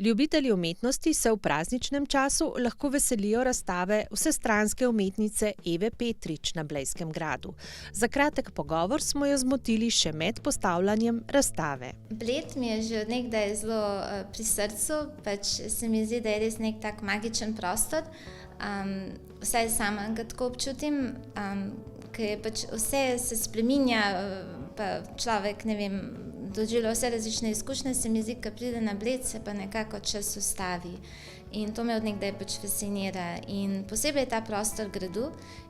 Ljubitelji umetnosti se v prazničnem času lahko veselijo razstave vsestranske umetnice Eve Petrič na Blejskem gradu. Za kratek pogovor smo jo zmotili še med postavljanjem razstave. Bled mi je že od nekdaj zelo pri srcu, pač se mi zdi, da je res nek tak magičen prostor. Vsaj sama ga tako občutim, ker je pač vse se spreminja, pa človek, ne vem, doživlja vse različne izkušnje, se mi zdi, ko pride na Bled, se pa nekako čas ustavi. In to me od nekdaj pač fascinira. In posebej ta prostor gradu,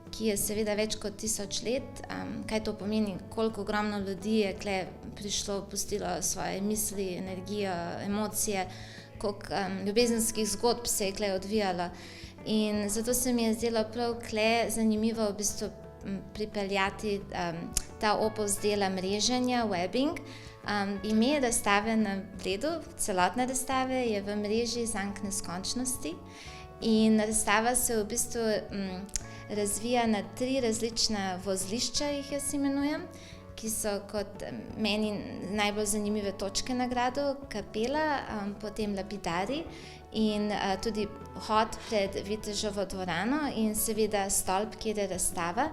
ki je seveda več kot 1000 let, kaj to pomeni, koliko ogromno ljudi je kle prišlo, pustilo svoje misli, energijo, emocije, koliko ljubezenskih zgodb se je kle odvijalo. In zato se mi je zdelo prav kle zanimivo v bistvu pripeljati ta opus dela mreženja, webbing. Ime razstave na Bledu, celotne razstave, je v mreži Zank neskončnosti in razstava se v bistvu razvija na 3 različna vozlišča, jih jaz imenujem, ki so kot meni najbolj zanimive točke na gradu, kapela, potem lapidari in tudi vhod pred Viteževo dvorano in seveda stolp, kjer je razstava,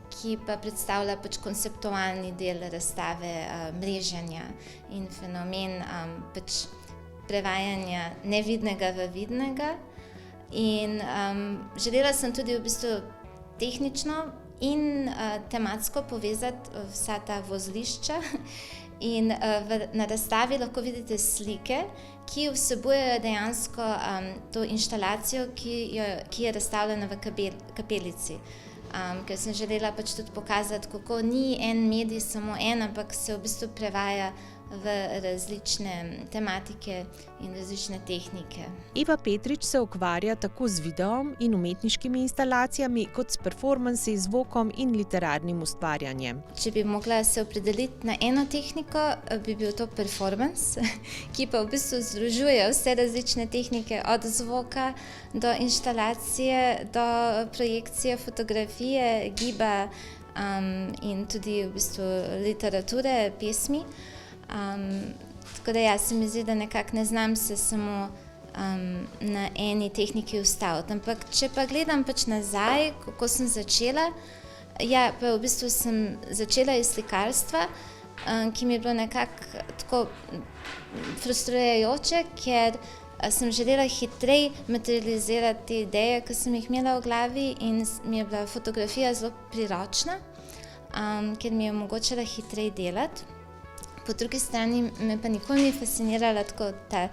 ki pa predstavlja pač konceptualni del razstave mreženja in fenomen pač prevajanja nevidnega v vidnega. In želela sem tudi v bistvu tehnično in tematsko povezati vsa ta vozlišča. In na razstavi lahko vidite slike, ki vsebujejo dejansko to inštalacijo, ki je razstavljena v kapelici. Ker sem želela pač tudi pokazati, kako ni en medij samo en, ampak se v bistvu prevaja v različne tematike in različne tehnike. Eva Petrič se ukvarja tako z videom in umetniškimi instalacijami, kot s performansi, zvokom in literarnim ustvarjanjem. Če bi mogla se opredeliti na eno tehniko, bi bil to performance, ki pa v bistvu združuje vse različne tehnike, od zvoka do inštalacije, do projekcije, fotografije, giba in tudi v bistvu literature, pesmi. Tako da se mi zdi, da nekako ne znam se samo na eni tehniki ustaviti. Ampak če pa gledam pač nazaj, kako sem začela, pa v bistvu sem začela iz slikarstva, ki mi je bilo nekako tako frustrirajoče, ker sem želela hitreje materializirati te ideje, ki sem jih imela v glavi, in mi je bila fotografija zelo priročna, ker mi je omogočala hitreje delati. Po drugi strani me pa nikoli ni fascinirala tako ta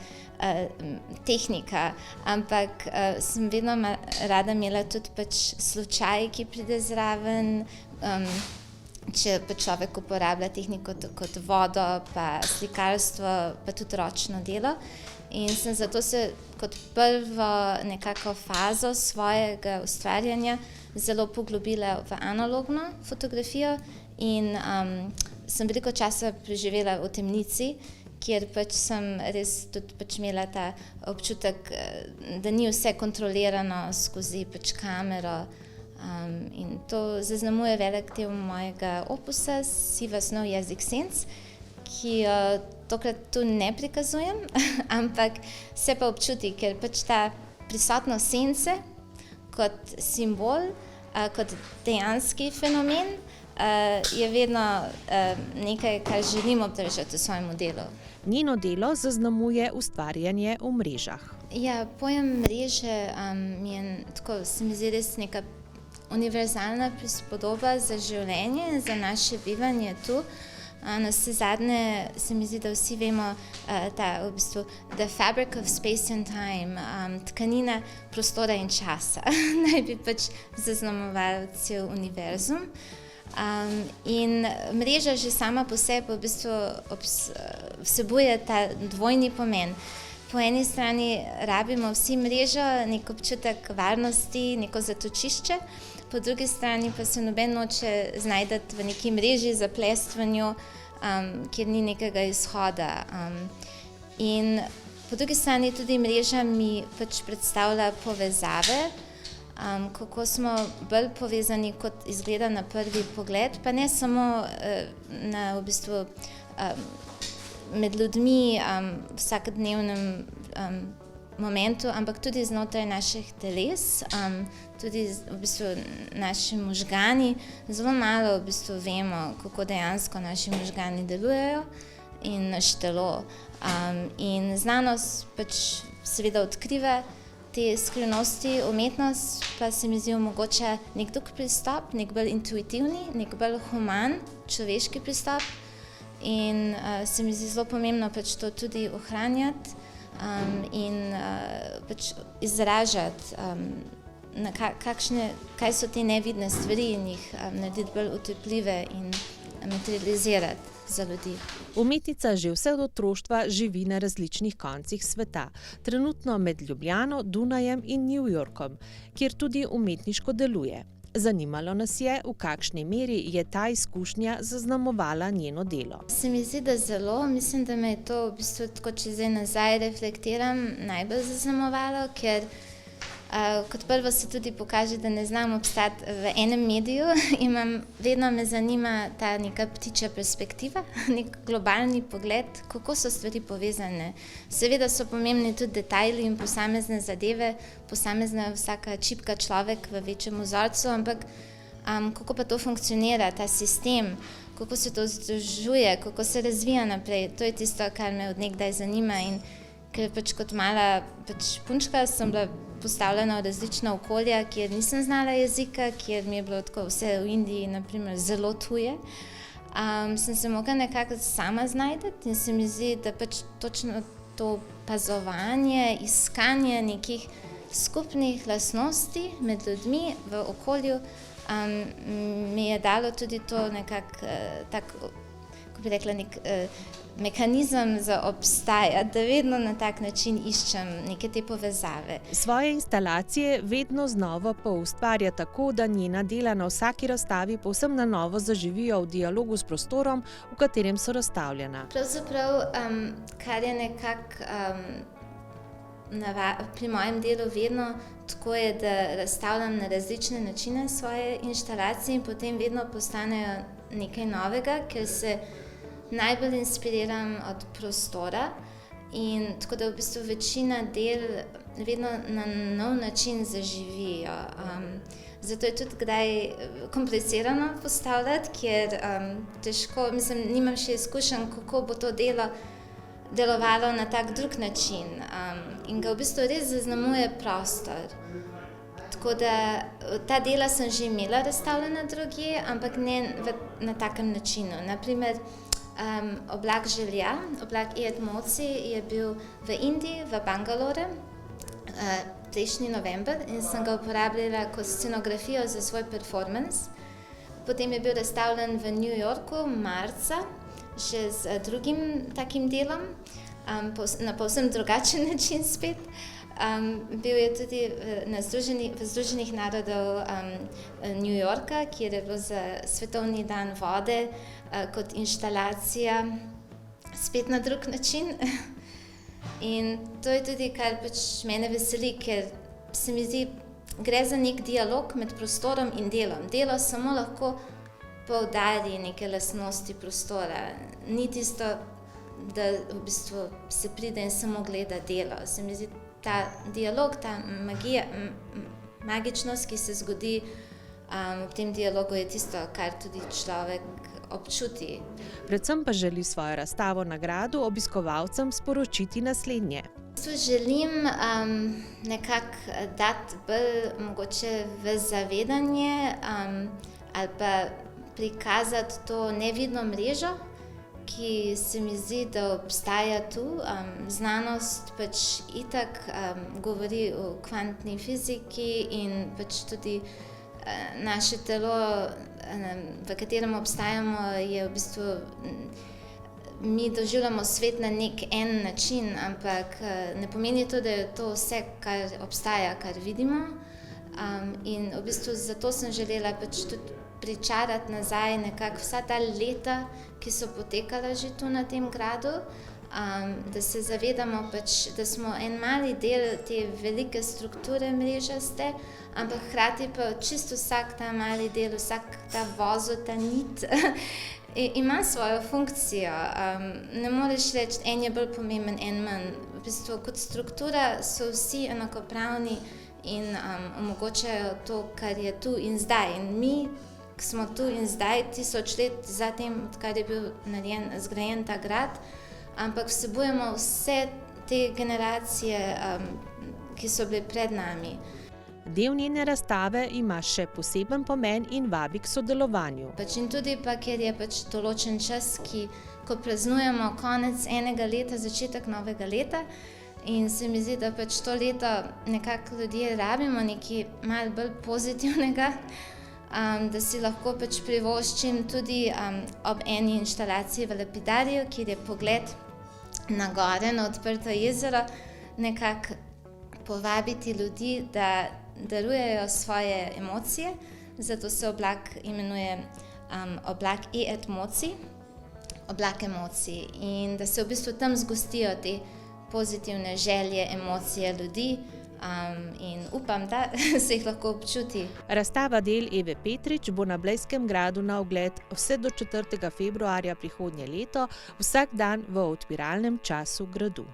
tehnika, ampak sem vedno rada imela tudi pač slučaj, ki pride zraven, če pa človek uporablja tehniko kot vodo, pa slikarstvo, pa tudi ročno delo. In sem zato se kot prvo nekako fazo svojega ustvarjanja zelo poglobila v analogno fotografijo in sem veliko časa preživela v temnici, kjer pač sem res tudi pač imela ta občutek, da ni vse kontrolirano skozi pač kamero. In to zaznamuje velik del mojega opusa Siva snov, jezik senc, ki jo tokrat tu ne prikazujem, ampak se pa občuti, ker pač ta prisotnost sence kot simbol, kot dejanski fenomen, je vedno nekaj, kar želim obdržati v svojem delu. Njeno delo zaznamuje ustvarjanje v mrežah. Ja, pojem mreže mi je tako, se mi zdi res neka univerzalna prispodoba za življenje, za naše bivanje tu. Navsezadnje se mi zdi, da vsi vemo v bistvu the fabric of space and time, tkanina prostora in časa, naj bi pač zaznamovala cel univerzum. In mreža že sama po sebi v bistvu vsebuje ta dvojni pomen. Po eni strani rabimo vsi mrežo, nek občutek varnosti, neko zatočišče, po drugi strani pa se noben noče znajdati v neki mreži, zaplestvanju, kjer ni nekega izhoda. In po drugi strani tudi mreža mi pač predstavlja povezave, kako smo bolj povezani, kot izgleda na prvi pogled, pa ne samo na v bistvu med ljudmi, vsakodnevnem momentu, ampak tudi znotraj naših teles, tudi v bistvu naši možgani. Zelo malo v bistvu vemo, kako dejansko naši možgani delujejo in naš telo. In znanost pač seveda odkriva te skrivnosti, umetnost pa se mi zdi omogoča nek drug pristop, nek bolj intuitivni, nek bolj human, človeški pristop. In se mi zdi zelo pomembno pač to tudi ohranjati in pač izražati, kaj so te nevidne stvari in jih narediti bolj utepljive in materializirati za ljudi. Umetnica že vse od otroštva živi na različnih koncih sveta, trenutno med Ljubljano, Dunajem in New Yorkom, kjer tudi umetniško deluje. Zanimalo nas je, v kakšni meri je ta izkušnja zaznamovala njeno delo. Se mi zdi, da zelo. Mislim, da me je to v bistvu, tako če zdaj nazaj reflektiram, najbolj zaznamovalo, ker kot prvo se tudi pokaže, da ne znam obstati v enem mediju. Vedno me zanima ta neka ptičja perspektiva, nek globalni pogled, kako so stvari povezane. Seveda so pomembni tudi detajli in posamezne zadeve, vsaka čipka človek v večjem vzorcu, ampak kako pa to funkcionira, ta sistem, kako se to združuje, kako se razvija naprej. To je tisto, kar me od nekdaj zanima in ker pač kot mala punčka sem bila postavljena v različna okolja, kjer nisem znala jezika, kjer mi je bilo tako vse v Indiji, naprimer, zelo tuje. Sem se mogla nekako sama znajti in se mi zdi, da pač točno to opazovanje, iskanje nekih skupnih lastnosti med ljudmi v okolju mi je dalo tudi to nekako kako bi rekla, nek mehanizem za obstajati, da vedno na tak način iščem neke te povezave. Svoje instalacije vedno znova poustvarja tako, da njena dela na vsaki razstavi povsem na novo zaživijo v dialogu s prostorom, v katerem so razstavljena. Pravzaprav, kar je nekako pri mojem delu vedno tako je, da razstavljam na različne načine svoje instalacije in potem vedno postanejo nekaj novega, ker se najbolj inspiriram od prostora in tako da v bistvu večina del vedno na nov način zaživijo. Zato je tudi kdaj komplicirano postavljati, ker težko, nimam še izkušenj, kako bo to delo delovalo na tak drug način in ga v bistvu res zaznamuje prostor. Tako da ta dela sem že imela razstavljena drugje, ampak ne na takem načinu. Naprimer, Oblak želja, oblak Ed Moci je bil v Indiji, v Bangalore, prejšnji november in sem ga uporabljala kot scenografijo za svoj performance. Potem je bil razstavljen v New Yorku marca, še z drugim takim delom, na povsem drugačen način spet. Bil je tudi v Združenih narodov New Yorka, kjer je bilo za Svetovni dan vode kot inštalacija spet na drug način. In to je tudi, kar pač mene veseli, ker se mi zdi, gre za nek dialog med prostorom in delom. Delo samo lahko poudari neke lastnosti prostora. Ni tisto, da v bistvu se pride in samo gleda delo. Se mi zdi, ta dialog, ta magičnost, ki se zgodi v tem dialogu, je tisto, kar tudi človek občuti. Predvsem pa želi svojo razstavo na gradu obiskovalcem sporočiti naslednje. Želim nekako dati bolj mogoče v zavedanje ali pa prikazati to nevidno mrežo, ki se mi zdi, da obstaja tu. Znanost pač itak govori o kvantni fiziki in pač tudi naše telo, v katerem obstajamo, je v bistvu, mi doživljamo svet na nek en način, ampak ne pomeni to, da je to vse, kar obstaja, kar vidimo. In v bistvu zato sem želela pač tudi pričarati nazaj nekako vsa ta leta, ki so potekala že tu na tem gradu, da se zavedamo pač, da smo en mali del te velike strukture mrežaste, ampak hkrati pa čisto vsak ta mali del, vsak ta vozel, ta nit ima svojo funkcijo. Ne moreš reči, en je bolj pomemben, en manj. v bistvu kot struktura so vsi enakopravni in omogočajo to, kar je tu in zdaj. In mi, ki smo tu in zdaj, 1000 let zatem, odkar je bil zgrajen ta grad, ampak vsebujemo vse te generacije, ki so bile pred nami. Del njene razstave ima še poseben pomen in vabi k sodelovanju. In tudi ker je določen čas, ko praznujemo konec enega leta, začetek novega leta. In se mi zdi, da to leto nekako ljudje rabimo nekaj malo bolj pozitivnega, da si lahko privoščim tudi ob eni inštalaciji v Lapidariju, kjer je pogled na gore, na odprto jezero, nekako povabiti ljudi, da darujejo svoje emocije. Zato se oblak imenuje oblak e-etmocij, oblak emocij, in da se v bistvu tam zgostijo te pozitivne želje, emocije ljudi. In upam, da se jih lahko občuti. Razstava del Eve Petrič bo na Blejskem gradu na ogled vse do 4. februarja prihodnje leto, vsak dan v odpiralnem času gradu.